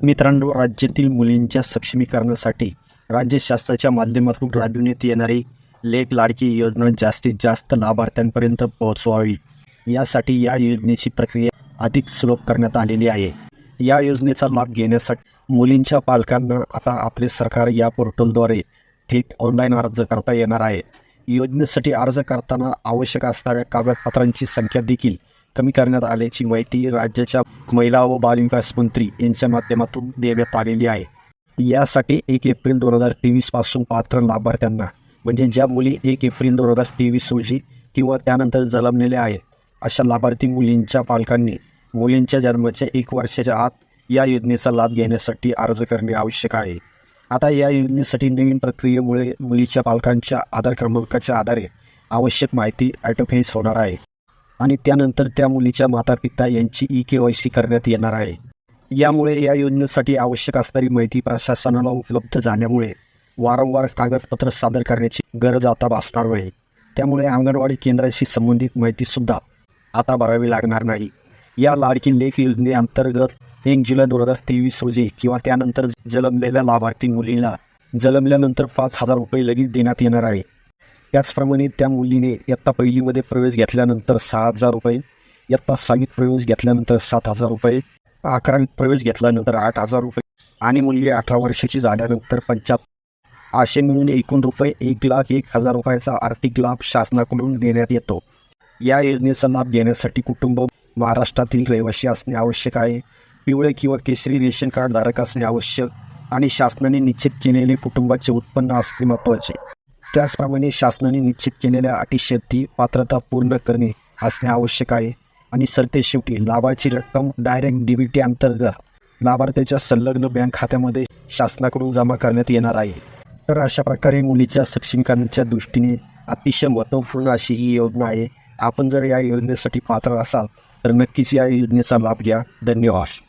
मित्रांनो, राज्यातील मुलींच्या सक्षमीकरणासाठी राज्य शासनाच्या माध्यमातून राबविण्यात येणारी लेक लाडकी योजना जास्तीत जास्त लाभार्थ्यांपर्यंत पोहोचवावी यासाठी या योजनेची प्रक्रिया अधिक सुलभ करण्यात आलेली आहे। या योजनेचा लाभ घेण्यासाठी मुलींच्या पालकांना आता आपले सरकार या पोर्टलद्वारे थेट ऑनलाईन अर्ज करता येणार आहे। योजनेसाठी अर्ज करताना आवश्यक असणाऱ्या कागदपत्रांची संख्या देखील कमी करण्यात आल्याची माहिती राज्याच्या महिला व बालविकास मंत्री यांच्या माध्यमातून देण्यात आलेली आहे। यासाठी 1 एप्रिल 2023 पासून पात्र लाभार्थ्यांना म्हणजे ज्या मुली 1 एप्रिल 2023 रोजी किंवा त्यानंतर जन्मलेल्या आहेत अशा लाभार्थी मुलींच्या पालकांनी मुलींच्या जन्माच्या 1 वर्षाच्या आत या योजनेचा लाभ घेण्यासाठी अर्ज करणे आवश्यक आहे। आता या योजनेसाठी नवीन प्रक्रियेमुळे मुलीच्या पालकांच्या आधार क्रमांकाच्या आधारे आवश्यक माहिती ऑटोफेस होणार आहे आणि त्यानंतर त्या मुलीच्या मातापिता यांची EKYC करण्यात येणार आहे। यामुळे या योजनेसाठी आवश्यक असणारी माहिती प्रशासनाला उपलब्ध झाल्यामुळे वारंवार कागदपत्र सादर करण्याची गरज आता भासणार नाही। त्यामुळे अंगणवाडी केंद्राशी संबंधित माहितीसुद्धा आता भरावी लागणार नाही। या लाडकी लेक योजनेअंतर्गत 1 जुलै 2023 रोजी किंवा त्यानंतर जन्मलेल्या लाभार्थी मुलीला जन्मल्यानंतर 5,000 रुपये लगेच देण्यात येणार आहे। त्याचप्रमाणे त्या मुलीने इयत्ता पहिलीमध्ये प्रवेश घेतल्यानंतर 6,000 रुपये, इयत्ता 6वीत प्रवेश घेतल्यानंतर 7,000 रुपये, 11वीत प्रवेश घेतल्यानंतर 8,000 रुपये आणि मुलगी 18 वर्षाची झाल्यानंतर 75 असे मिळून एकूण रुपये 1,01,000 रुपयाचा आर्थिक लाभ शासनाकडून देण्यात येतो। या योजनेचा लाभ घेण्यासाठी कुटुंब महाराष्ट्रातील रहिवासी असणे आवश्यक आहे। पिवळे किंवा केशरी रेशन कार्ड धारक असणे आवश्यक आणि शासनाने निश्चित केलेले कुटुंबाचे उत्पन्न असणे महत्त्वाचे। त्याचप्रमाणे शासनाने निश्चित केलेल्या अटी शर्ती पात्रता पूर्ण करणे असणे आवश्यक आहे आणि सरतेशेवटी लाभाची रक्कम डायरेक्ट DBT अंतर्गत लाभार्थ्याच्या संलग्न बँक खात्यामध्ये शासनाकडून जमा करण्यात येणार आहे। तर अशा प्रकारे मुलीच्या सक्षमीकरणाच्या दृष्टीने अतिशय महत्त्वपूर्ण अशी ही योजना आहे। आपण जर या योजनेसाठी पात्र असाल तर नक्कीच या योजनेचा लाभ घ्या। धन्यवाद।